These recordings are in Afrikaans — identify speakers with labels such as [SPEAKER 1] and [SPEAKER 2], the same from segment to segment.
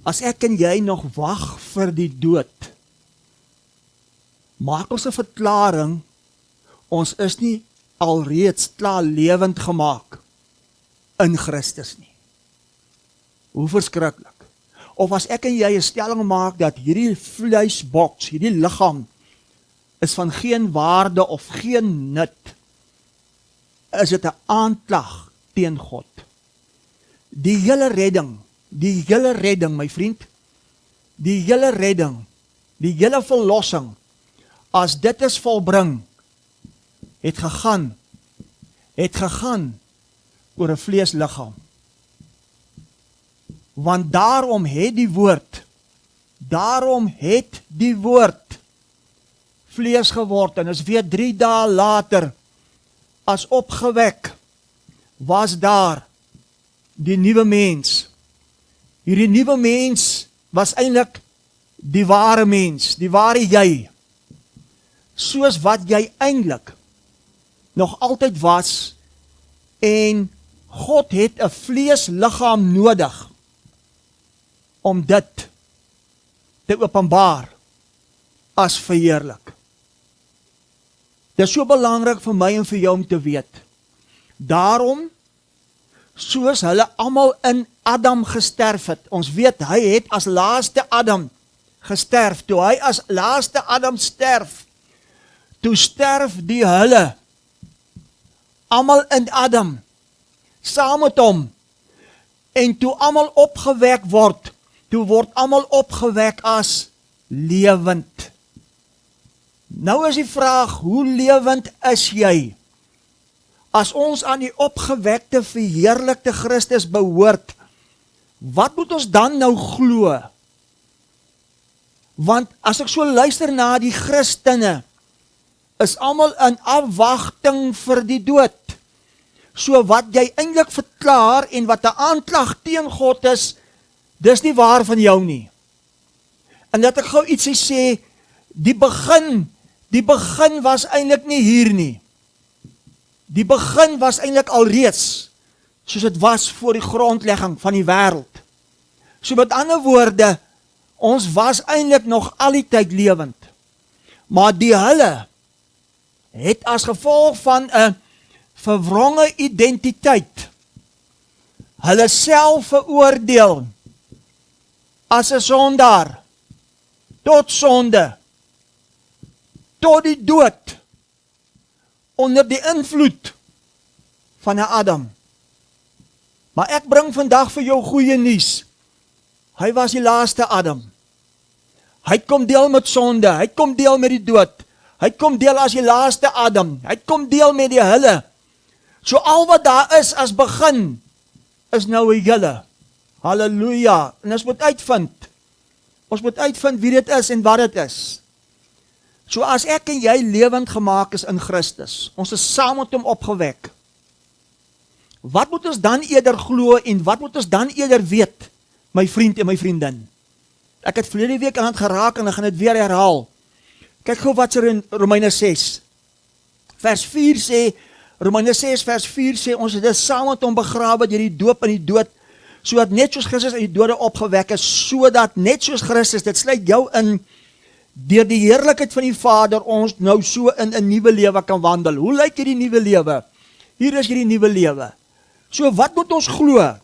[SPEAKER 1] As ek en jy nog wag vir die dood, maak ons 'n verklaring, ons is nie alreeds klaar lewend gemaak in Christus nie. Hoe verskriklik. Of as ek en jy 'n stelling maak dat hierdie vleisboks, hierdie liggaam, is van geen waarde of geen nut, is dit 'n aanklag teen God. Die hele redding, my vriend, die hele redding, die hele verlossing, as dit is volbring, het gegaan oor 'n vleesliggaam. Want daarom het die woord vlees geword, en is weer 3 dae later, as opgewek, was daar die nuwe mens. Hierdie nuwe mens was eintlik die ware mens, die ware jy, soos wat jy eintlik nog altyd was, en God het 'n vleesliggaam nodig om dit te openbaar as verheerlik. Dit is so belangrik vir my en vir jou om te weet. Daarom, soos hulle almal in Adam gesterf het, ons weet, hy het as laaste Adam gesterf, toe hy as laaste Adam sterf, toe sterf die hulle, almal in Adam, saam met hom, en toe almal opgewek word, toe word almal opgewek as lewend. Nou is die vraag, hoe lewend is jy? As ons aan die opgewekte, verheerlikte Christus behoort, wat moet ons dan nou glo? Want as ek so luister na die Christene, is almal in afwagting vir die dood. So wat jy eintlik verklaar en wat 'n aanklag teen God is, dis nie waar van jou nie. En dat ek gou ietsie sê, die begin was eintlik nie hier nie. Die begin was eintlik alreeds, soos dit was voor die grondlegging van die wêreld. So met ander woorde, ons was eintlik nog al die tyd lewend. Maar die hulle het as gevolg van 'n verwronge identiteit, hulle self veroordeel as 'n sondaar, tot sonde, tot die dood, onder die invloed van 'n Adam. Maar ek bring vandag vir jou goeie nuus. Hy was die laaste Adam. Hy kom deel met sonde, hy kom deel met die dood, hy kom deel as die laaste Adam, hy kom deel met die hulle. So al wat daar is as begin, is nou 'n julle. Halleluja. En ons moet uitvind wie dit is en wat dit is. So as ek en jy lewend gemaak is in Christus, ons is saam met hom opgewek, wat moet ons dan eerder glo en wat moet ons dan eerder weet, my vriend en my vriendin? Ek het verlede week aan het geraak en ek gaan dit weer herhaal. Kyk gou wat er in Romeine 6, vers 4 sê, Romeine 6 vers 4 sê, ons het saam met hom begrawe deur die doop in die dood, sodat net soos Christus uit die dode opgewek is, sodat net soos Christus, dit sluit jou in, deur die heerlikheid van die Vader, ons nou so in 'n nuwe lewe kan wandel. Hoe lyk hierdie nuwe lewe? Hier is hierdie nuwe lewe. So wat moet ons glo?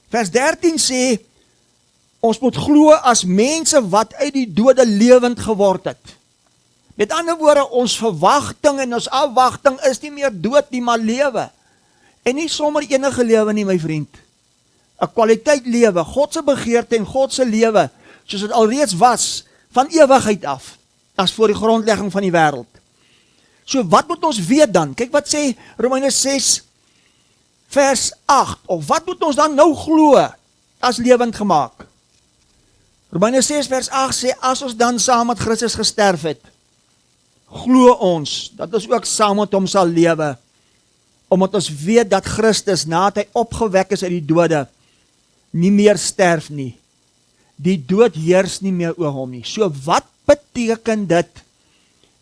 [SPEAKER 1] Vers 13 sê, ons moet glo as mense wat uit die dode lewend geword het. Met ander woorde, ons verwagting en ons afwagting is nie meer dood nie, maar lewe. En nie sommer enige lewe nie, my vriend. 'n kwaliteit lewe, God se begeerte en God se lewe, soos dit alreeds was, van ewigheid af, as voor die grondlegging van die wêreld. So wat moet ons weet dan? Kyk wat sê Romeine 6, vers 8, of wat moet ons dan nou glo, as lewend gemaak? Romeine 6 vers 8 sê, as ons dan saam met Christus gesterf het, glo ons, dat ons ook saam met hom sal lewe, omdat ons weet dat Christus, nadat hy opgewek is uit die dode, nie meer sterf nie. Die dood heers nie meer oor hom nie. So wat beteken dit?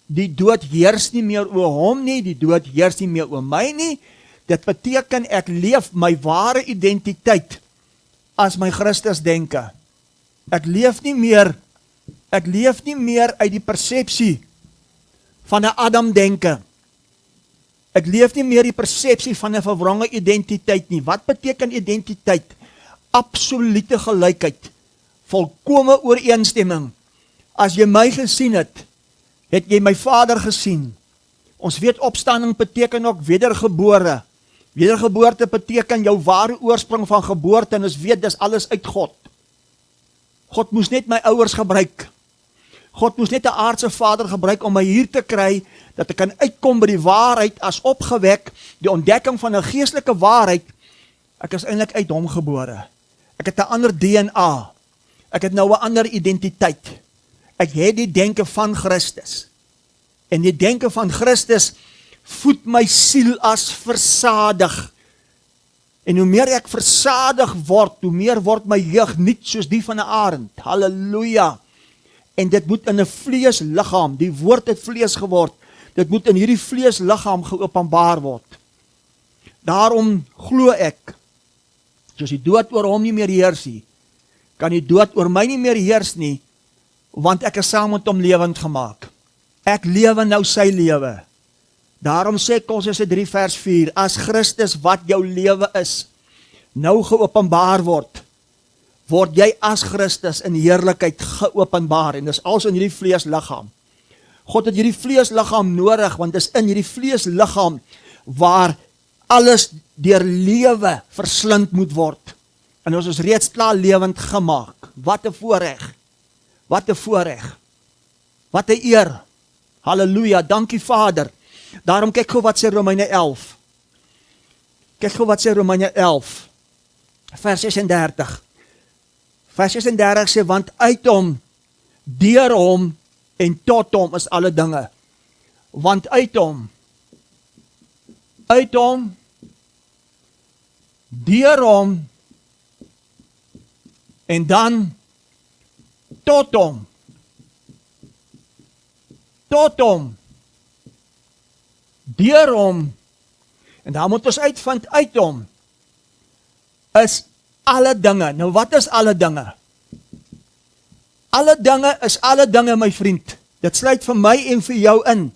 [SPEAKER 1] Die dood heers nie meer oor hom nie, die dood heers nie meer oor my nie. Dit beteken ek leef my ware identiteit as my Christus denke. Ek leef nie meer uit die persepsie van 'n Adam denke. Ek leef nie meer die persepsie van 'n verwronge identiteit nie. Wat beteken identiteit? Absolute gelykheid, volkome ooreenstemming. As jy my gesien het, het jy my Vader gesien. Ons weet opstanding beteken ook wedergebore. Wedergeboorte beteken jou ware oorsprong van geboorte, en ons weet dis alles uit God. God moes net my ouers gebruik. God moes net 'n aardse vader gebruik om my hier te kry, dat ek kan uitkom by die waarheid as opgewek, die ontdekking van 'n geestelike waarheid. Ek is eintlik uit hom gebore. Ek het 'n ander DNA. Ek het nou 'n ander identiteit. Ek het die denke van Christus. En die denke van Christus voed my siel as versadig. En hoe meer ek versadig word, hoe meer word my jeug niet soos die van 'n arend. Halleluja. En dit moet in 'n vleesliggaam, die woord het vlees geword, dit moet in hierdie vleesliggaam geopenbaar word. Daarom glo ek, soos die dood oor hom nie meer heers nie, kan die dood oor my nie meer heers nie, want ek is saam met hom lewend gemaak. Ek lewe nou sy lewe. Daarom sê Kolossense 3 vers 4, as Christus wat jou lewe is, nou geopenbaar word, word jy as Christus in heerlikheid geopenbaar, en dis als in hierdie vleesliggaam. God het hierdie vleesliggaam nodig, want dis in hierdie vleesliggaam waar alles deur lewe verslind moet word. En ons is reeds klaar lewend gemaak. Wat 'n voorreg. Wat 'n voorreg. Wat 'n eer. Halleluja, dankie Vader. Daarom kyk gou wat sê Romeine 11. Kyk gou wat sê Romeine 11, vers 36. Vers 36 sê, want uit hom, deur hom en tot hom is alle dinge. Want uit hom, deur hom en dan tot hom. Tot hom, deur hom, en daar moet ons uitvind uit hom, is alle dinge. Nou wat is alle dinge? Alle dinge is alle dinge, my vriend. Dit sluit vir my en vir jou in.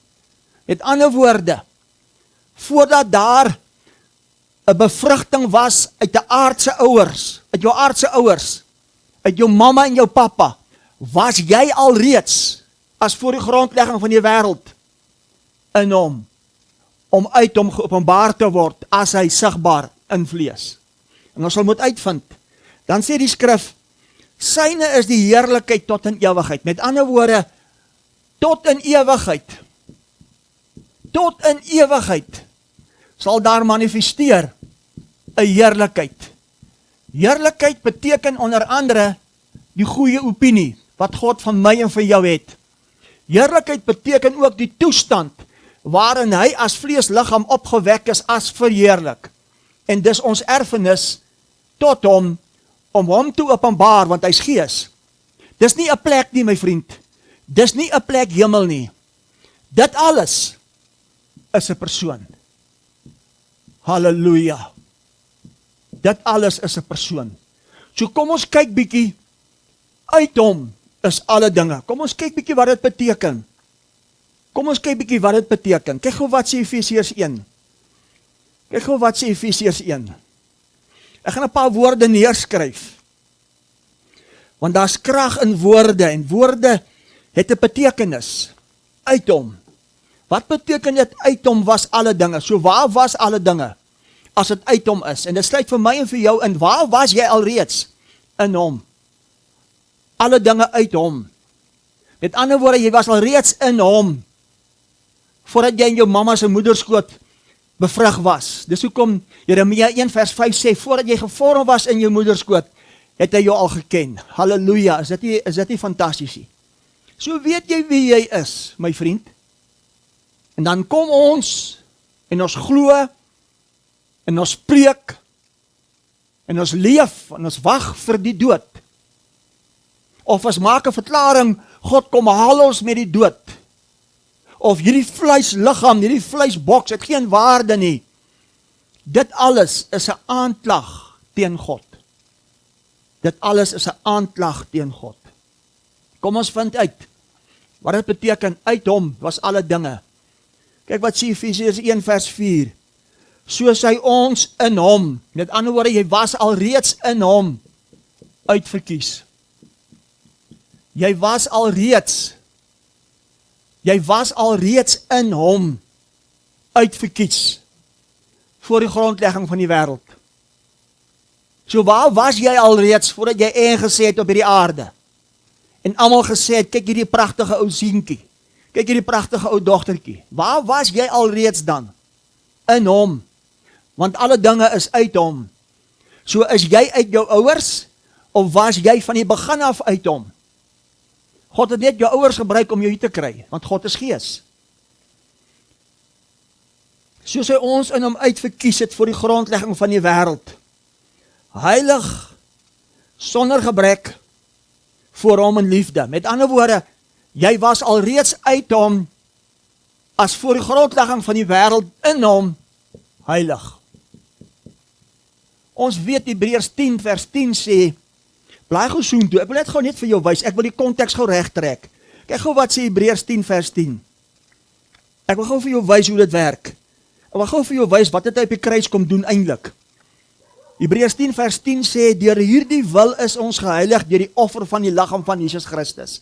[SPEAKER 1] Met ander woorde, voordat daar 'n bevrugting was uit 'n aardse ouers, uit jou aardse ouers, uit jou mamma en jou pappa, was jy alreeds as voor die grondlegging van die wêreld in hom, om uit hom geopenbaar te word as hy sigbaar in vlees. En ons sal moet uitvind. Dan sê die skrif, syne is die heerlikheid tot in ewigheid. Met ander woorde, tot in ewigheid. Tot in ewigheid sal daar manifesteer 'n heerlikheid. Heerlikheid beteken onder andere die goeie opinie wat God van my en van jou het. Heerlikheid beteken ook die toestand waarin hy as vleesliggaam opgewek is as verheerlik. En dis ons erfenis tot hom, om hom te openbaar, want hy's gees. Dis nie 'n plek nie, my vriend. Dis nie 'n plek hemel nie. Dit alles is 'n persoon. Halleluja. Dit alles is 'n persoon. So kom ons kyk bietjie, uit hom is alle dinge. Kom ons kyk bietjie wat dit beteken. Kom ons kyk bietjie wat dit beteken. Kyk gou wat sê Efesiërs 1. Kyk gou wat sê Efesiërs 1. Ek gaan 'n paar woorde neerskryf. Want daar's krag in woorde, en woorde het 'n betekenis. Uit hom. Wat beteken dit uit hom was alle dinge? So waar was alle dinge? As dit uit hom is. En dit sluit vir my en vir jou in. Waar was jy alreeds? In hom. Alle dinge uit hom. Met ander woorde, jy was alreeds in hom. Voordat jy in jou mamma se moederskoot bevrug was. Dis hoekom Jeremia 1 vers 5 sê, voordat jy gevorm was in jou moederskoot, het hy jou al geken. Halleluja, is dit nie fantasties nie? So weet jy wie jy is, my vriend. En dan kom ons, en ons glo, en ons preek, en ons leef, en ons wag vir die dood. Of ons maak 'n verklaring, God kom haal ons met die dood. Of hierdie vleisliggaam, hierdie vleisboks, het geen waarde nie. Dit alles is 'n aanklag teen God. Dit alles is 'n aanklag teen God. Kom ons vind uit. Wat dit beteken, uit hom was alle dinge. Kyk wat sê Efesiërs 1 vers 4. Soos hy ons in hom, met ander woorde, jy was alreeds in hom uitverkies. Jy was alreeds in hom uitverkies voor die grondlegging van die wêreld. So waar was jy alreeds voordat jy ingesê het op hierdie aarde? En almal gesê het, kyk hierdie pragtige ou seentjie. Kyk hierdie pragtige ou dogtertjie. Waar was jy alreeds dan? In hom. Want alle dinge is uit hom. So is jy uit jou ouers, of was jy van die begin af uit hom? God het net jou ouers gebruik om jou hier te kry, want God is gees. Soos hy ons in hom uitverkies het voor die grondlegging van die wêreld. Heilig, sonder gebrek, voor hom in liefde. Met ander woorde, jy was alreeds uit hom, as voor die grondlegging van die wêreld, in hom, heilig. Ons weet Hebreërs 10 vers 10 sê, blaai gou soontoe, ek wil net gou net vir jou wys, ek wil die konteks gou reg trek. Kyk gou wat sê Hebreërs 10 vers 10. Ek wil gou vir jou wys hoe dit werk. Ek wil gou vir jou wys wat het hy op die kruis kom doen eintlik. Hebreërs 10 vers 10 sê, deur hierdie wil is ons geheilig deur die offer van die liggaam van Jesus Christus.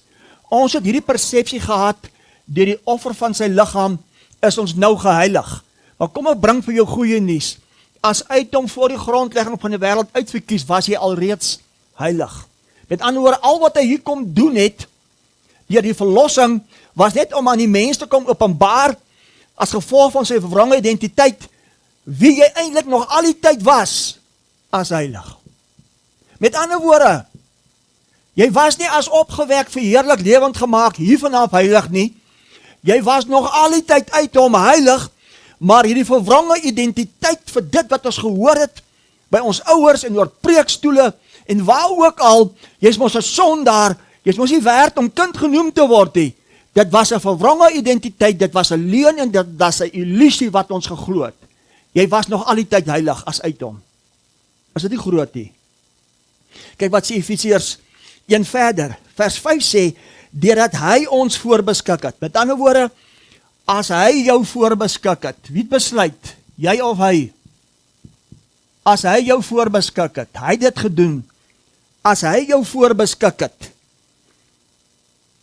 [SPEAKER 1] Ons het hierdie persepsie gehad, deur die offer van sy liggaam is ons nou geheilig. Maar kom ek bring vir jou goeie nuus. As uit hom voor die grondlegging van die wêreld uitverkies, was jy alreeds heilig. Met ander woorde, al wat hy hier kom doen het, deur die verlossing, was net om aan die mens te kom openbaar, as gevolg van sy verwronge identiteit, wie jy eintlik nog al die tyd was, as heilig. Met ander woorde, jy was nie as opgewek, verheerlik, lewend gemaak, hier vanaf heilig nie. Jy was nog al die tyd uit hom heilig, maar hierdie verwronge identiteit vir dit wat ons gehoor het, by ons ouers en oor preekstoele, en waar ook al, jy is mos 'n sondaar, jy is mos nie werd om kind genoem te word nie. Dit was 'n verwronge identiteit, dit was 'n leuen en dit was 'n illusie wat ons geglo het. Jy was nog al die tyd heilig as uit hom. Is dit nie groot nie? Kyk wat sê Efesiërs 1 verder, vers 5 sê, deurdat hy ons voorbeskik het. Met ander woorde, as hy jou voorbeskik het, wie het besluit? Jy of hy? As hy jou voorbeskik het, hy het dit gedoen. As hy jou voorbeskik het,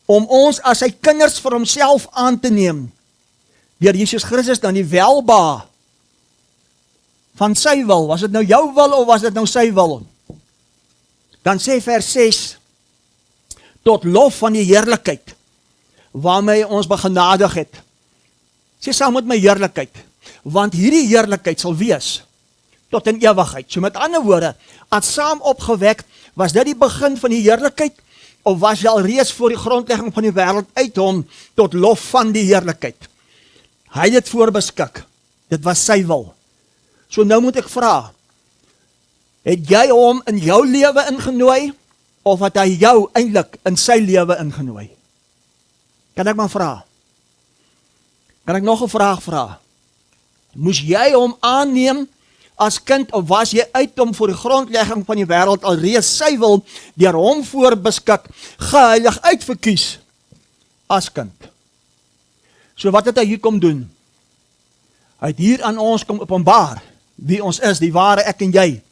[SPEAKER 1] om ons as sy kinders vir homself aan te neem, deur Jesus Christus dan die welba van sy wil, was dit nou jou wil of was dit nou sy wil? Dan sê vers 6, tot lof van die heerlikheid, waarmee hy ons begenadig het. Sê saam met my heerlikheid, want hierdie heerlikheid sal wees, tot in ewigheid. So met ander woorde, as saam opgewek, was dit die begin van die heerlikheid, of was jy al reeds voor die grondlegging van die wêreld uit hom, tot lof van die heerlikheid? Hy het dit voorbeskik, dit was sy wil. So nou moet ek vra, het jy hom in jou lewe ingenooi, of het hy jou eintlik in sy lewe ingenooi? Kan ek maar vra? Kan ek nog 'n vraag vra? Moes jy hom aanneem as kind, of was jy uit hom voor die grondlegging van die wêreld alreeds sy wil, deur hom voorbeskik, geheilig uitverkies, as kind? So wat het hy hier kom doen? Hy het hier aan ons kom openbaar, wie ons is, die ware ek en jy,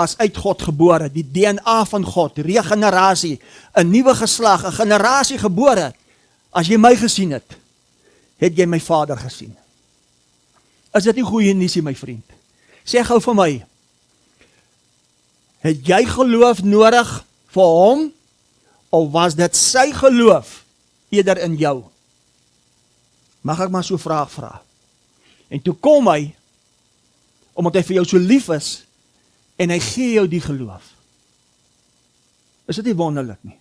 [SPEAKER 1] as uit God gebore, die DNA van God, regenerasie, 'n nuwe geslag, 'n generasie gebore. As jy my gesien het jy my Vader gesien. Is dit nie goeie nuus, my vriend? Sê gou vir my, het jy geloof nodig vir hom, of was dit sy geloof eerder in jou? Mag ek maar so 'n vraag vra? En toe kom hy, omdat hy vir jou so lief is, en hy gee jou die geloof. Is dit nie wonderlik nie?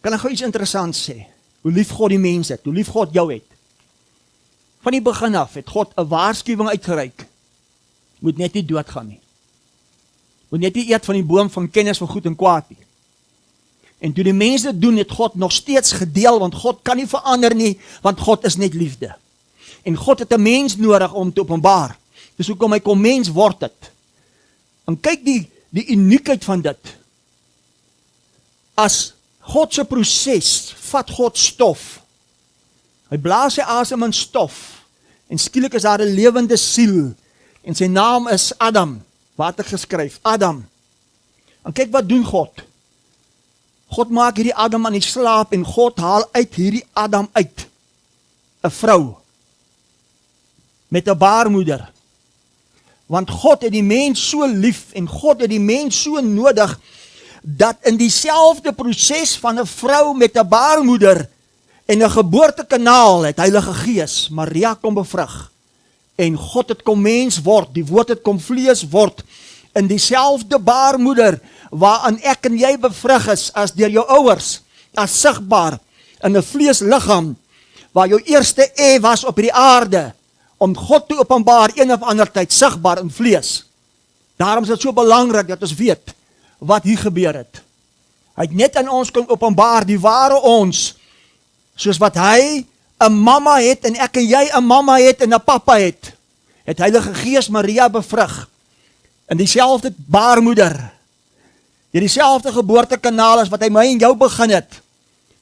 [SPEAKER 1] Kan ek gou iets interessants sê? Hoe lief God die mens het, hoe lief God jou het. Van die begin af het God 'n waarskuwing uitgereik. Moet net nie doodgaan nie. Moet net nie eet van die boom van kennis van goed en kwaad nie. En toe die mense dit doen, het God nog steeds gedeel, want God kan nie verander nie, want God is net liefde. En God het 'n mens nodig om te openbaar. Dis hoekom hy kom mens word het. En kyk die uniekheid van dit. As God se proses, vat God stof. Hy blaas sy asem in stof, en skielik is daar 'n lewende siel, en sy naam is Adam, wat het geskryf, Adam. En kyk wat doen God. God maak hierdie Adam aan die slaap, en God haal uit hierdie Adam uit, 'n vrou, met 'n baarmoeder. Want God het die mens so lief, en God het die mens so nodig, dat in dieselfde proses van 'n vrou met 'n baarmoeder, en 'n geboortekanaal het Heilige Gees Maria kom bevrug, en God het kom mens word, die woord het kom vlees word, in dieselfde baarmoeder, waarin ek en jy bevrug is, as deur jou ouers, as sigbaar, in 'n vleesliggaam, waar jou eerste was op die aarde, om God te openbaar een of ander tyd, sigbaar in vlees. Daarom is dit so belangrik, dat ons weet, wat hier gebeur het. Hy het net aan ons kon openbaar, die ware ons, soos wat hy 'n mamma het, en ek en jy 'n mamma het, en 'n papa het Heilige Gees Maria bevrug, in dieselfde baarmoeder, dieselfde geboortekanaal as wat hy my en jou begin het.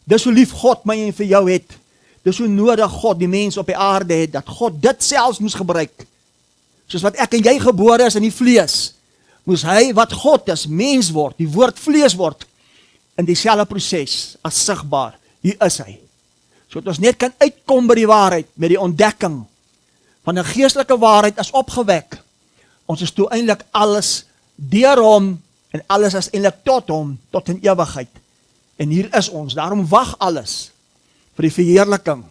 [SPEAKER 1] Dis hoe lief God my en vir jou het, dis hoe nodig God die mens op die aarde het, dat God dit selfs moes gebruik, soos wat ek en jy gebore is in die vlees, moes hy wat God is, mens word, die woord vlees word, in dieselfde proses, as sigbaar, hier is hy. So dat ons net kan uitkom by die waarheid, met die ontdekking, van 'n geestelike waarheid as opgewek. Ons is toe eintlik alles deur hom, en alles is eintlik tot hom, tot in ewigheid. En hier is ons, daarom wag alles, vir die verheerliking.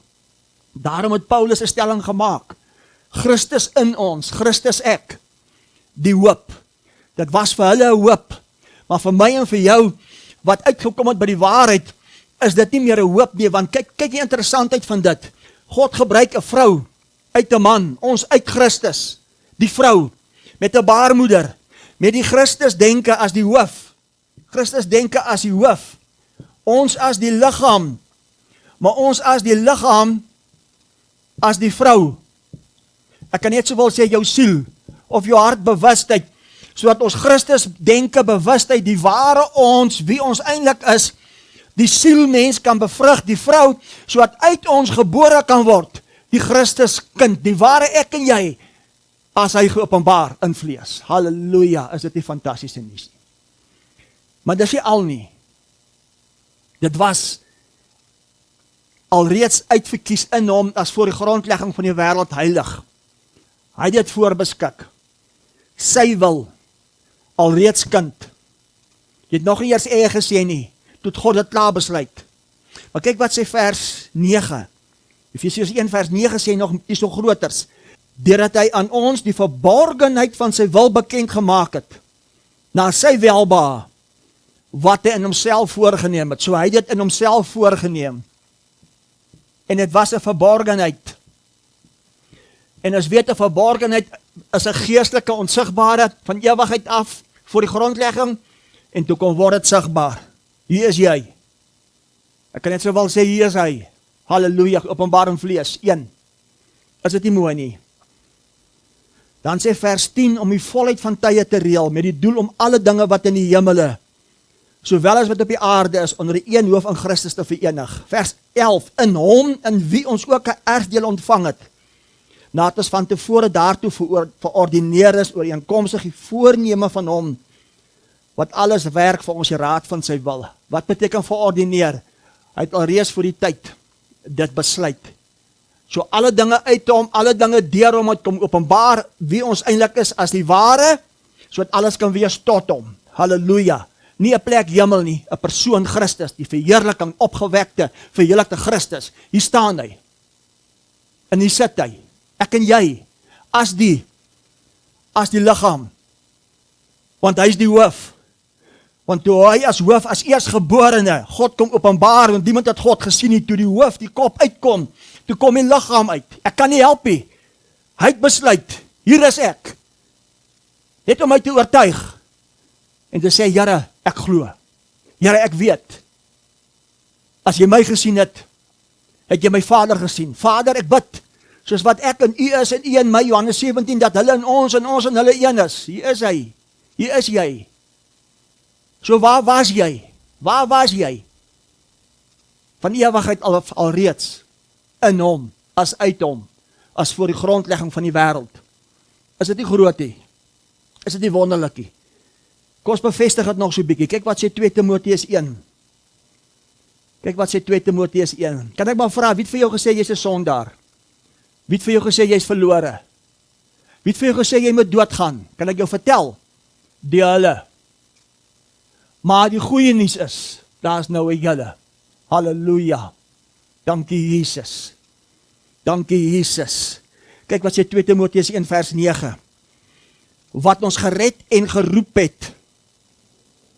[SPEAKER 1] Daarom het Paulus 'n stelling gemaak, Christus in ons, Christus ek, die hoop. Dit was vir hulle 'n hoop, maar vir my en vir jou, wat uitgekom het by die waarheid, is dit nie meer 'n hoop nie, want kyk die interessantheid van dit. God gebruik 'n vrou, uit 'n man, ons uit Christus, die vrou, met 'n baarmoeder, met die Christus denke as die hoof, Christus denke as die hoof, ons as die liggaam, maar ons as die liggaam, as die vrou. Ek kan net so wil sê, jou siel, of jou hart bewustheid, sodat ons Christus denke bewustheid, die ware ons, wie ons eintlik is, die sielmens kan bevrug, die vrou, sodat uit ons gebore kan word, die Christus kind, die ware ek en jy, as hy geopenbaar in vlees. Halleluja, is dit nie fantastiese nuus nie. Maar dis nie al nie. Dit was alreeds uitverkies in hom, as voor die grondlegging van die wêreld heilig. Hy het dit voorbeskik. Sy wil, alreeds kind. Jy het nog nie eers eie gesê nie, toe het God dit klaar besluit. Maar kyk wat sê vers 9. Efesiërs 1 vers 9 sê nog iets so groters. Deurdat hy aan ons die verborgenheid van sy wil bekend gemaak het, na sy welbehae, wat hy in homself voorgeneem het. So hy het dit in homself voorgeneem. En dit was 'n verborgenheid. En ons weet 'n verborgenheid is 'n geestelike onsigbare van ewigheid af voor die grondlegging, en toe kon word dit sigbaar. Hier is jy. Ek kan net so wel sê, hier is hy. Halleluja, openbaar in vlees, 1. Is dit nie mooi nie? Dan sê vers 10, om die volheid van tye te reël, met die doel om alle dinge wat in die hemele, sowel as wat op die aarde is, onder die een hoof in Christus te verenig. Vers 11, in hom, in wie ons ook 'n erfdeel ontvang het, nadat ons van tevore daartoe verordineer is, ooreenkomstig die voorneme van hom, wat alles werk vir ons die raad van sy wil. Wat beteken verordineer? Hy het alreeds voor die tyd dit besluit. So alle dinge uit hom, alle dinge deur hom, het kom openbaar wie ons eintlik is as die ware, sodat alles kan wees tot hom. Halleluja. Nie 'n plek hemel nie, 'n persoon Christus, die verheerliking, opgewekte, verheerlikte Christus. Hier staan hy. En hier sit hy. Ek en jy, as die liggaam. Want hy is die hoof. Want toe hy as hoof, as eersgeborene, God kom openbaar, want niemand het God gesien nie, toe die hoof, die kop uitkom, toe kom die liggaam uit. Ek kan nie help nie. Hy het besluit, hier is ek. Net om my te oortuig. En te sê, Here, ek glo. Here, ek weet. As jy my gesien het, het jy my Vader gesien. Vader, ek bid, soos wat ek in u is en u in my, Johannes 17, dat hulle in ons en hulle een is. Hier is hy. Hier is jy. So waar was jy? Waar was jy? Van ewigheid alreeds in hom, as uit hom, as voor die grondlegging van die wêreld. Is dit nie groot nie? Is dit nie wonderlik nie? Kom ons bevestig dit nog so 'n bietjie. Kyk wat sê 2 Timoteus 1. Kyk wat sê 2 Timoteus 1. Kan ek maar vra, wie het vir jou gesê jy's 'n sondaar? Wie het vir jou gesê jy's verlore? Wie het vir jou gesê jy moet doodgaan? Kan ek jou vertel? Die hulle. Maar die goeie nuus is, daar's nou 'n julle. Halleluja. Dankie Jesus. Dankie Jesus. Kyk wat sê 2 Timoteus 1 vers 9. Wat ons gered en geroep het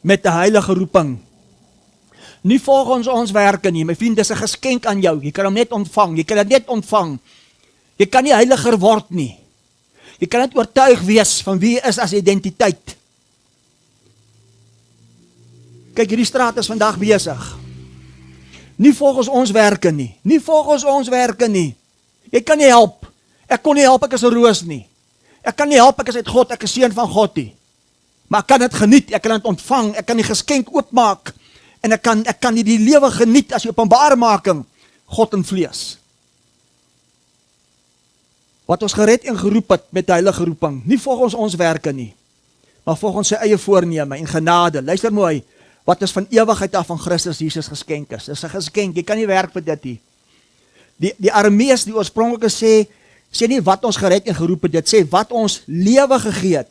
[SPEAKER 1] met 'n heilige roeping. Nie volgens ons werke nie, my vriend, dis 'n geskenk aan jou. Jy kan hom net ontvang. Jy kan dit net ontvang. Jy kan nie heiliger word nie. Jy kan net oortuig wees van wie jy is as identiteit. Kyk, hierdie straat is vandag besig. Nie volgens ons werke nie. Nie volgens ons werke nie. Jy kan nie help. Ek kon nie help, ek is 'n roos nie. Ek kan nie help, ek is uit God, ek is seun van God nie. Maar ek kan dit geniet, ek kan dit ontvang, ek kan die geskenk oopmaak, en ek kan die lewe geniet as die openbaarmaking, God in vlees. Wat ons gered en geroep het met heilige roeping, nie volgens ons werke nie, maar volgens sy eie voorneme en genade. Luister mooi, wat is van ewigheid af van Christus Jesus geskenk is. Dis 'n geskenk, jy kan nie werk vir dit nie. Die Aramees, die oorspronklike sê nie wat ons gered en geroep het, dit sê wat ons lewe gegee het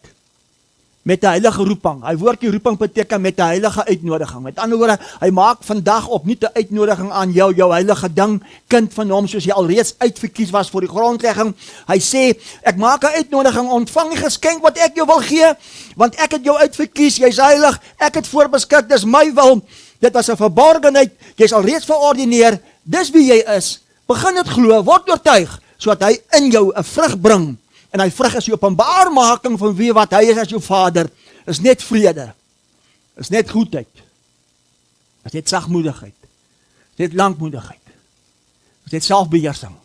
[SPEAKER 1] met 'n heilige roeping. Hy woordjie roeping beteken met 'n heilige uitnodiging. Met ander woorde, hy maak vandag op nie 'n uitnodiging aan jou heilige ding, kind van hom, soos jy alreeds uitverkies was voor die grondlegging. Hy sê, ek maak 'n uitnodiging, ontvang die geskenk wat ek jou wil gee, want ek het jou uitverkies, jy's heilig, ek het voorbeskik, dis my wil, dit was 'n verborgenheid, jy's alreeds verordineer, dis wie jy is, begin dit glo, word oortuig, sodat hy in jou 'n vrug bring, en hy vrug is die openbaarmaking van wie wat hy is as jou Vader, is net vrede, is net goedheid, is net sagmoedigheid, is net lankmoedigheid, is net selfbeheersing.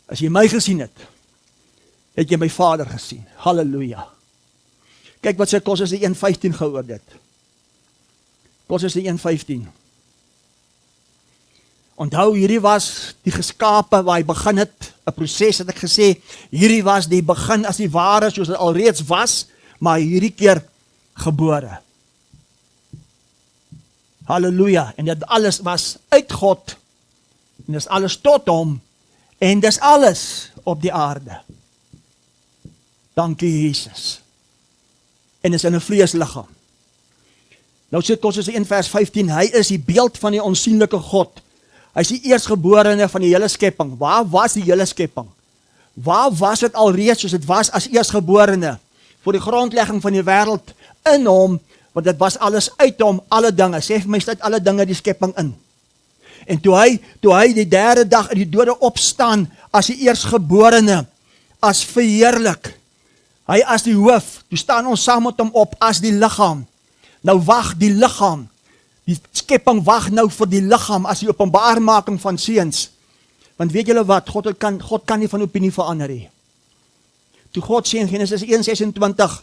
[SPEAKER 1] As jy my gesien het, het jy my Vader gesien. Halleluja. Kyk wat sê Kolossense 1:15 gehoor dit. Kolossense 1:15. Onthou, hierdie was die geskape waar hy begin het, 'n proses het ek gesê, hierdie was die begin as die ware, soos dit alreeds was, maar hierdie keer gebore. Halleluja, en dit alles was uit God, en dis alles tot hom, en dis alles op die aarde. Dankie Jesus. En is in 'n vleesliggaam. Nou sê Kolossense 1:15, hy is die beeld van die onsienlike God. Hy is die eerstgeborene van die hele skepping. Waar was die hele skepping? Waar was dit alreeds soos dit was as eerstgeborene? Voor die grondlegging van die wêreld in hom, want dit was alles uit hom, alle dinge. Sê vir my, sluit alle dinge die skepping in. En toe hy die derde dag in die dode opstaan, as die eerstgeborene, as verheerlik, hy as die hoof, toe staan ons saam met hom op as die liggaam. Nou wag die liggaam, die skepping wag nou vir die liggaam as die openbaarmaking van seuns. Want weet julle wat, God kan nie van opinie verander nie. Toe God sê in Genesis 1:26,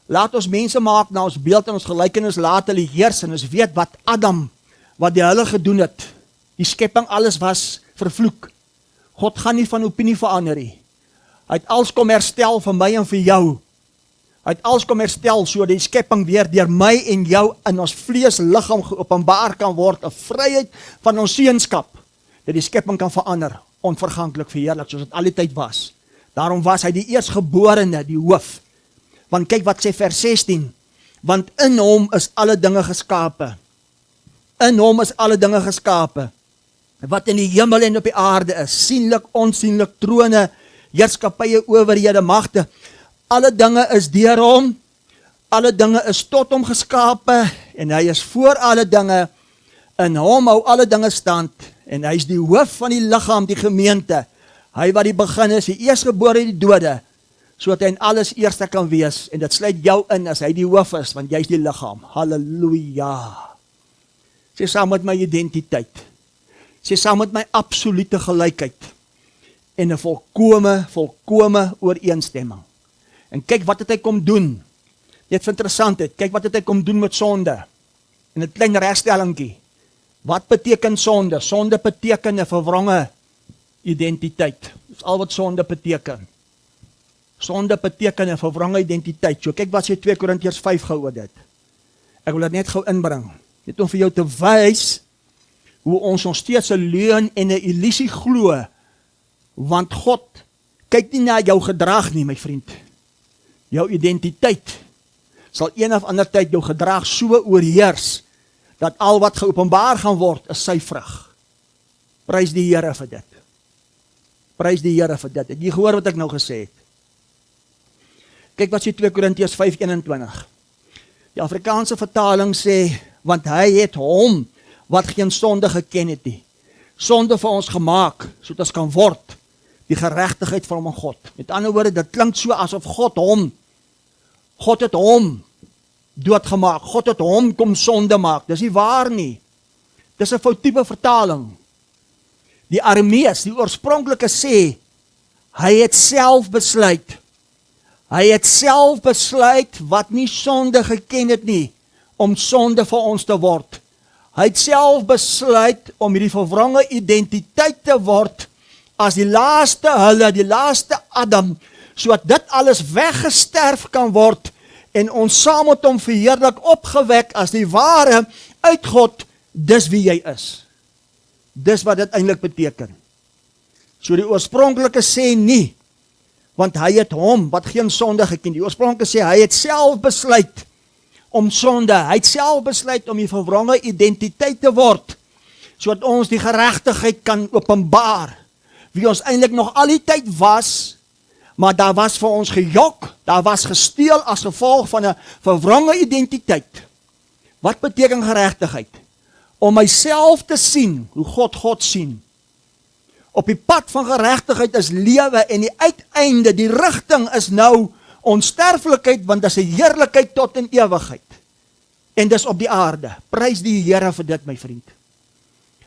[SPEAKER 1] laat ons mense maak na ons beeld en ons gelykenis, laat hulle heers, en ons weet wat Adam, wat die hulle gedoen het, die skepping alles was vervloek. God gaan nie van opinie verander nie. Hy het alles kom herstel vir my en vir jou. Hy het alles kom herstel, so die skepping weer deur my en jou in ons vleesliggaam geopenbaar kan word, 'n vryheid van ons seunskap, dat die skepping kan verander, onverganklik verheerlik, soos dit al die tyd was. Daarom was hy die eerstgeborene, die hoof. Want kyk wat sê vers 16, want in hom is alle dinge geskape. In hom is alle dinge geskape, wat in die hemel en op die aarde is, sienlik, onsienlik, trone, heerskapye, owerhede, magte, alle dinge is deur hom, alle dinge is tot hom geskape, en hy is voor alle dinge, in hom hou alle dinge stand, en hy is die hoof van die liggaam, die gemeente, hy wat die begin is, die eerstgebore die dode, sodat hy in alles eerste kan wees, en dit sluit jou in, as hy die hoof is, want jy is die liggaam. Halleluja. Sê saam met my identiteit, sê saam met my absolute gelykheid, en 'n volkome ooreenstemming. En kyk wat het hy kom doen. Dit is interessant, kyk wat het hy kom doen met sonde. en 'n klein regstellingkie. Wat beteken sonde? Sonde beteken 'n verwronge identiteit. Dis al wat sonde beteken. Sonde beteken 'n verwronge identiteit. So kyk wat sê 2 Korintiërs 5 gou oor dit. Ek wil dit net gou inbring. Net om vir jou te wys hoe ons nog steeds 'n leuen en 'n illusie glo, want God kyk nie na jou gedrag nie, my vriend. Jou identiteit sal een of ander tyd jou gedrag so oorheers, dat al wat geopenbaar gaan word, is sy vrug. Prys die Here vir dit. Prys die Here vir dit. Het jy gehoor wat ek nou gesê het? Kyk wat sê 2 Korintiërs 5:21. Die Afrikaanse vertaling sê, want hy het hom, wat geen sonde geken het nie, sonde vir ons gemaak, sodat ons kan word, die geregtigheid van God. Met ander woorde, dit klink so asof God het hom doodgemaak, God het hom kom sonde maak. Dis nie waar nie. Dis 'n foutieve vertaling. Die Aramees, die oorspronklike sê, hy het self besluit. Hy het self besluit wat nie sonde geken het nie, om sonde vir ons te word. Hy het self besluit om hierdie verwronge identiteit te word as die laaste hulle, die laaste Adam, sodat dit alles weggesterf kan word en ons saam met hom verheerlik opgewek as die ware uit God, dis wie jy is. Dis wat dit eintlik beteken. So die oorspronklike sê nie, want hy het hom, wat geen sonde geken. Die oorspronklike sê, hy het self besluit om sonde, hy het self besluit om die verwronge identiteit te word, sodat ons die geregtigheid kan openbaar, wie ons eintlik nog al die tyd was, maar daar was vir ons gejok, daar was gesteel as gevolg van 'n verwronge identiteit. Wat beteken geregtigheid? Om myself te sien, hoe God sien. Op die pad van geregtigheid is lewe en die uiteinde, die rigting is nou onsterflikheid, want dit is 'n heerlikheid tot in ewigheid. En dis op die aarde. Prys die Here vir dit, my vriend.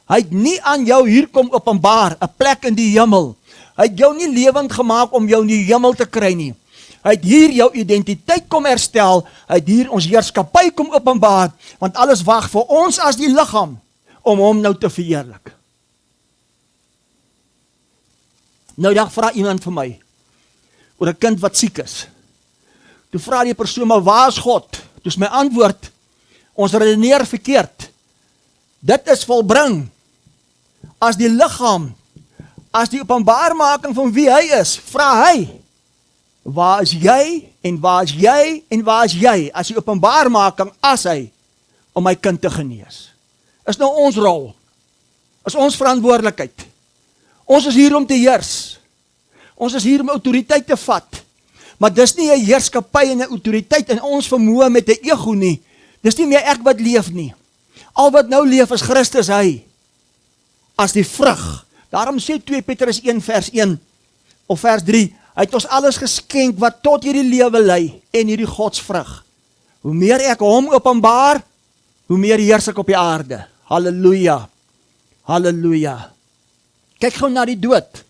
[SPEAKER 1] Hy het nie aan jou hier kom openbaar, 'n plek in die hemel. Hy het jou nie lewend gemaak om jou in die hemel te kry nie. Hy het hier jou identiteit kom herstel, hy het hier ons heerskappy kom openbaar, want alles wag vir ons as die liggaam, om hom nou te verheerlik. Nou dag vra iemand vir my, oor 'n kind wat siek is. Toe vra die persoon, maar waar is God? Toe is my antwoord, ons redeneer verkeerd. Dit is volbring, as die liggaam, as die openbaarmaking van wie hy is, vra hy, waar is jy, en waar is jy, en waar is jy, as die openbaarmaking as hy, om my kind te genees. Is nou ons rol, is ons verantwoordelikheid. Ons is hier om te heers, ons is hier om autoriteit te vat, maar dis nie 'n heerskappy en 'n autoriteit in ons vermoë met 'n ego nie, dis nie meer ek wat leef nie. Al wat nou leef is Christus hy, as die vrug. Daarom sê 2 Petrus 1 vers 1, of vers 3, hy het ons alles geskenk wat tot hierdie lewe lei, en hierdie godsvrug. Hoe meer ek hom openbaar, hoe meer heers ek op die aarde. Halleluja, halleluja. Kyk gou na die dood.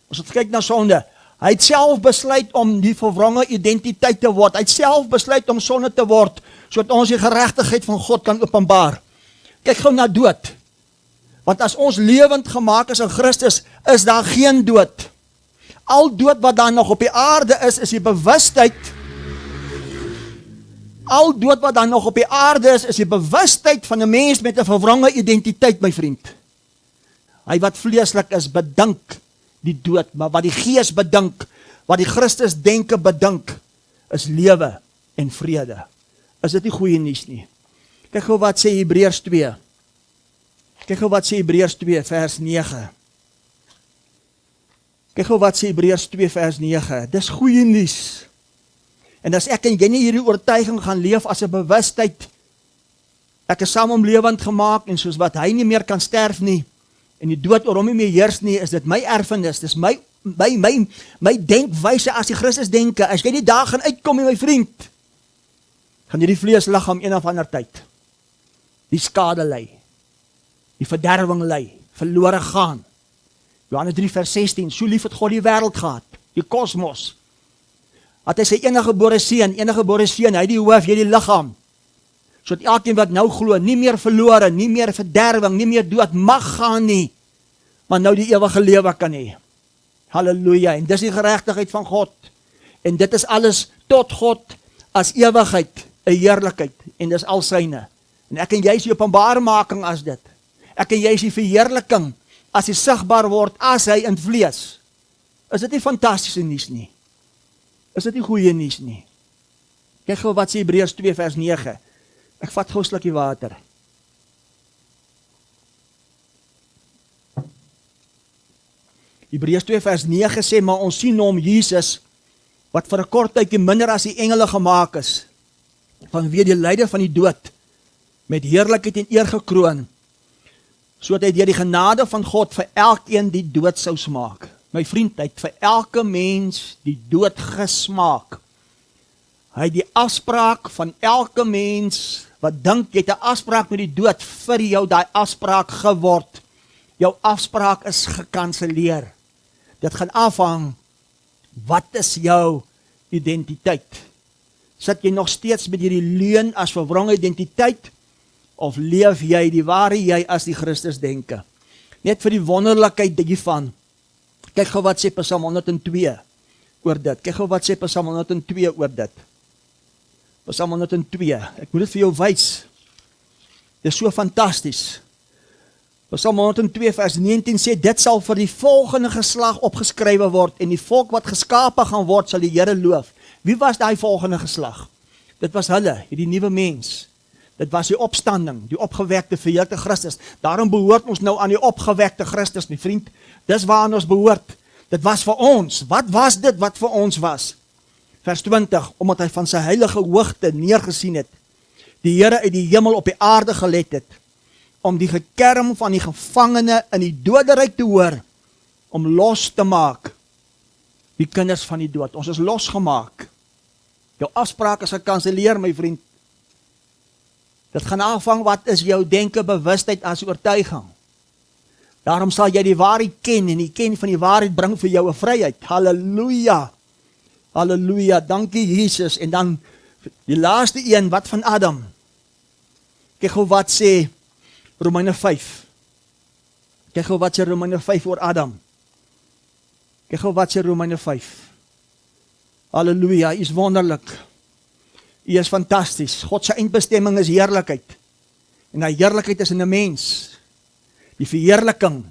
[SPEAKER 1] Ons het kyk na sonde. Hy het self besluit om die verwronge identiteit te word. Hy het self besluit om sonde te word, sodat ons die geregtigheid van God kan openbaar. Kyk gou na dood. Want as ons lewend gemaak is in Christus, is daar geen dood. Al dood wat daar nog op die aarde is die bewustheid. Al dood wat daar nog op die aarde is die bewustheid van 'n mens met 'n verwronge identiteit, my vriend. Hy wat vleeslik is, bedink die dood, maar wat die gees bedink, wat die Christus denke bedink, is lewe en vrede. Is dit nie goeie nuus nie? Kyk gou wat sê Hebreërs 2. Kyk gou wat sê Hebreërs 2 vers 9. Kyk gou wat sê Hebreërs 2 vers 9. Dis goeie nuus. En as ek en jy nie hierdie oortuiging gaan leef as 'n bewustheid, ek is saam om lewend gemaak, en soos wat hy nie meer kan sterf nie, en die dood oor hom nie meer heers nie, is dit my erfenis, dis my denkwyse as die Christus denke. As jy nie daar gaan uitkom, my vriend, gaan hierdie vleesliggaam een of ander tyd die skade lei, die verderwing lei, verlore gaan. Johannes 3 vers 16, so lief het God die wêreld gehad, die kosmos, dat hy sy enige gebore seun, hy die hoof, jy die liggaam, sodat elkeen wat nou glo, nie meer verlore, nie meer verderwing, nie meer dood mag gaan nie, maar nou die ewige lewe kan hê. Halleluja, en dis die geregtigheid van God, en dit is alles tot God as ewigheid, 'n heerlikheid, en dis al syne, en ek en jy is die openbaremaking as dit, ek en jy is die verheerliking, as hy sigbaar word, as hy in vlees. Is dit nie fantastiese nuus nie? Is dit nie goeie nuus nie? Kyk gou wat sê Hebreërs 2 vers 9, ek vat gou 'n slukkie water. Hebreërs 2 vers 9 sê, maar ons sien hom Jesus, wat vir 'n kort tydjie minder as die engele gemaak is, vanweë die lyde van die dood, met heerlikheid en eer gekroon, sodat hy deur die genade van God vir elkeen die dood sou smaak. My vriend, hy het vir elke mens die dood gesmaak. Hy het die afspraak van elke mens, wat dink jy het 'n afspraak met die dood, vir jou daai afspraak geword. Jou afspraak is gekanseleer. Dit gaan afhang, wat is jou identiteit? Sit jy nog steeds met hierdie leuen as verwronge identiteit, of leef jy die ware jy as die Christus denke? Net vir die wonderlikheid hiervan, kyk gou wat sê Psalm 102 oor dit. Kyk gou wat sê Psalm 102 oor dit. Psalm 102, ek moet dit vir jou wys. Dit is so fantasties. Psalm 102 vers 19 sê, dit sal vir die volgende geslag opgeskrywe word, en die volk wat geskape gaan word, sal die Here loof. Wie was daai volgende geslag? Dit was hulle, die nuwe mens. Dit was die opstanding, die opgewekte verheerlikte Christus. Daarom behoort ons nou aan die opgewekte Christus, my vriend. Dis waaraan ons behoort. Dit was vir ons. Wat was dit wat vir ons was? Vers 20, omdat hy van sy heilige hoogte neergesien het, die Here uit die hemel op die aarde gelet het, om die gekerm van die gevangene in die doderyk te hoor, om los te maak die kinders van die dood. Ons is losgemaak. Jou afspraak is gekanseleer, my vriend. Dit gaan afhang wat is jou denke, bewustheid as oortuiging. Daarom sal jy die waarheid ken, en die ken van die waarheid bring vir jou 'n vryheid. Halleluja. Halleluja, dankie Jesus. En dan die laaste een, wat van Adam? Kyk gou wat sê Romeine 5. Kyk gou wat sê Romeine 5 oor Adam. Kyk gou wat sê Romeine 5. Halleluja, hy is wonderlik. Hy is fantasties. God se eindbestemming is heerlikheid. En die heerlikheid is in 'n mens. Die verheerliking,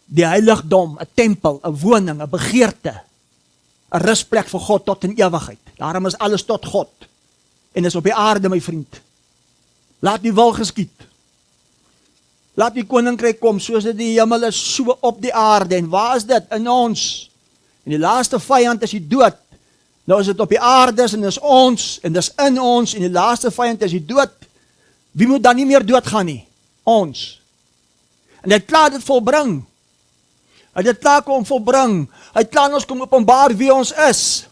[SPEAKER 1] die heiligdom, 'n tempel, 'n woning, 'n begeerte, 'n rusplek vir God tot in ewigheid. Daarom is alles tot God. En is op die aarde, my vriend. Laat die wil geskied. Laat die koninkryk kom, soos dit die hemel is, so op die aarde. En waar is dit? In ons. En die laaste vyand is die dood. Nou is dit op die aarde, en dis ons, en dis in ons, en die laaste vyand is die dood. Wie moet dan nie meer doodgaan nie? Ons. En hy het klaar dit volbring. Hy het dit klaar kom volbring. Hy het klaar ons kom openbaar wie ons is.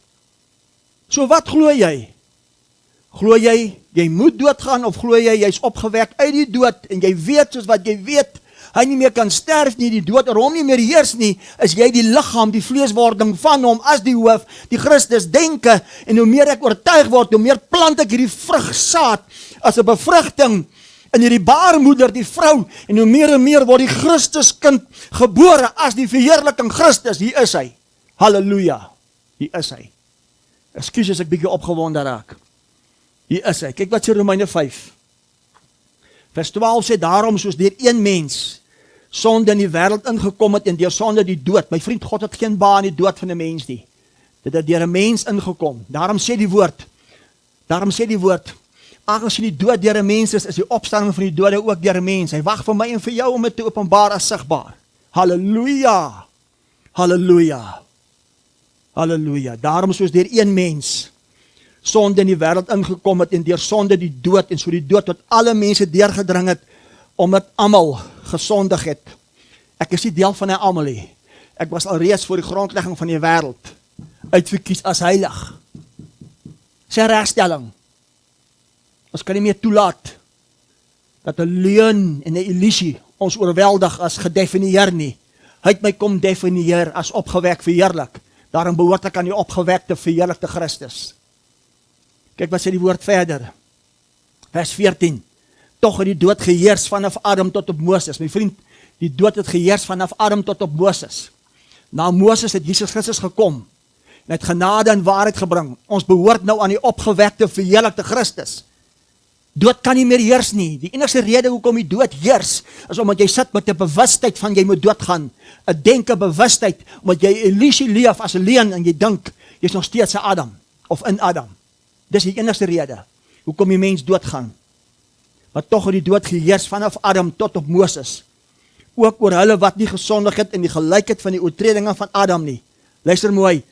[SPEAKER 1] So wat glo jy? Glo jy moet doodgaan, of glo jy is opgewek uit die dood, en jy weet soos wat jy weet, hy nie meer kan sterf nie, die dood oor hom nie meer heers nie, is jy die liggaam, die vleeswording van hom, as die hoof, die Christus denke, en hoe meer ek oortuig word, hoe meer plant ek hierdie vrugsaad, as 'n bevrugting, in hierdie baarmoeder, die vrou, en hoe meer en meer word die Christuskind gebore, as die verheerliking Christus. Hier is hy. Halleluja. Hier is hy. Ekskuus as ek bietjie opgewonde raak. Hier is hy. Kyk wat sê Romeine 5. Vers 12 sê, daarom soos deur een mens sonde in die wêreld ingekom het, en deur sonde die dood. My vriend, God het geen baat in die dood van 'n mens nie. Dit het deur 'n mens ingekom. Daarom sê die woord, aangesien die dood deur 'n mens is die opstanding van die dode ook deur 'n mens. Hy wag vir my en vir jou om dit te openbaar as sigbaar. Halleluja. Halleluja. Halleluja. Daarom soos deur een mens sonde in die wêreld ingekom het, en deur sonde die dood, en so die dood tot alle mense deurgedring het, omdat almal gesondig het. Ek is nie deel van hy almal nie. Ek was alreeds voor die grondlegging van die wêreld uitverkies as heilig. Sy regstelling. Ons kan nie meer toelaat dat 'n leuen en 'n illusie ons oorweldig as gedefinieer nie. Hy het my kom definieer as opgewek verheerlik. Daarom behoort ek aan die opgewekte verheerlikte Christus. Kyk wat sê die woord verder. Vers 14. Tog het die dood geheers vanaf Adam tot op Moses. My vriend, die dood het geheers vanaf Adam tot op Moses. Na Moses het Jesus Christus gekom en het genade en waarheid gebring. Ons behoort nou aan die opgewekte, verheerlikte Christus. Dood kan nie meer heers nie. Die enigste rede hoekom die dood heers, is omdat jy sit met 'n bewustheid van jy moet doodgaan. 'n denke bewustheid, omdat jy 'n illusie leef as 'n leuen en jy dink, jy's nog steeds 'n Adam, of in Adam. Dis die enigste rede, hoekom die mens doodgaan. Maar tog het die dood geheers vanaf Adam tot op Moses. Ook oor hulle wat nie gesondig het in die gelykheid van die oortredinge van Adam nie. Luister mooi,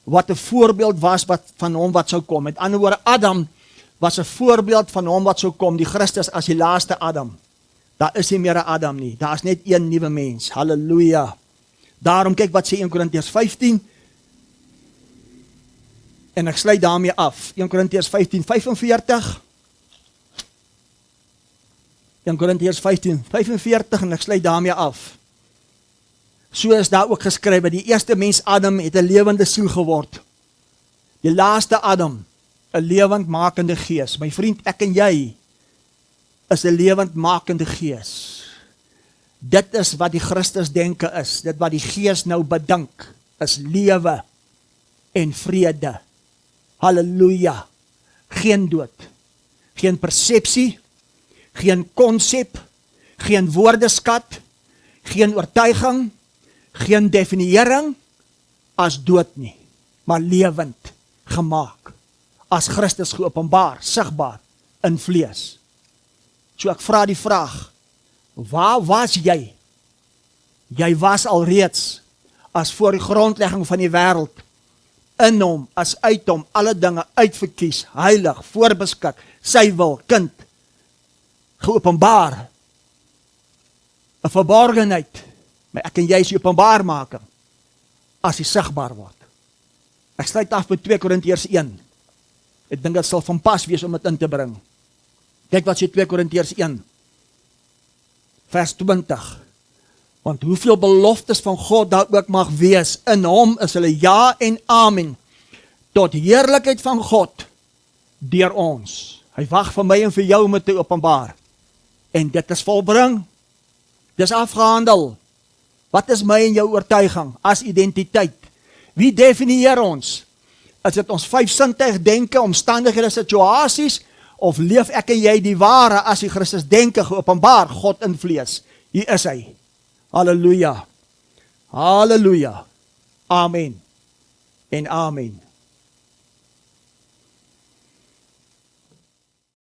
[SPEAKER 1] wat 'n voorbeeld was van hom wat sou kom. Met ander woorde, Adam was 'n voorbeeld van hom wat sou kom, die Christus as die laaste Adam. Daar is nie meer 'n Adam nie, daar is net een nuwe mens. Halleluja. Daarom kyk wat sê 1 Korintiërs 15. En ek sluit daarmee af. 1 Korintiërs 15:45. 1 Korintiërs 15:45 en ek sluit daarmee af. So is daar ook geskrywe, die eerste mens Adam het 'n lewende siel geword. Die laaste Adam, 'n lewendmakende gees. My vriend, ek en jy is 'n lewendmakende gees. Dit is wat die Christus denke is. Dit wat die gees nou bedink, is lewe en vrede. Halleluja. Geen dood, geen persepsie, geen konsep, geen woordeskat, geen oortuiging, geen definiering as dood nie, maar lewend gemaak, as Christus geopenbaar, sigbaar in vlees. So ek vra die vraag, waar was jy? Jy was alreeds, as voor die grondlegging van die wêreld, in hom, as uit hom, alle dinge uitverkies, heilig, voorbeskik, sy wil, kind, geopenbaar, 'n verborgenheid, maar ek en jy is die openbaarmaking, as hy sigbaar word. Ek sluit af met 2 Korintiërs 1, ek dink dit sal van pas wees om dit in te bring. Kyk wat sê 2 Korintiërs 1, vers 20, want hoeveel beloftes van God daar ook mag wees, in hom is hulle ja en amen, tot heerlikheid van God, deur ons. Hy wag vir my en vir jou om dit te openbaar. En dit is volbring. Dis afgehandel. Wat is my en jou oortuiging as identiteit? Wie definieer ons? Is dit ons vyfsintuig denke, omstandighede, situasies, of leef ek en jy die ware as die Christus denke geopenbaar, God in vlees? Hier is hy. Halleluja. Halleluja. Amen. En amen.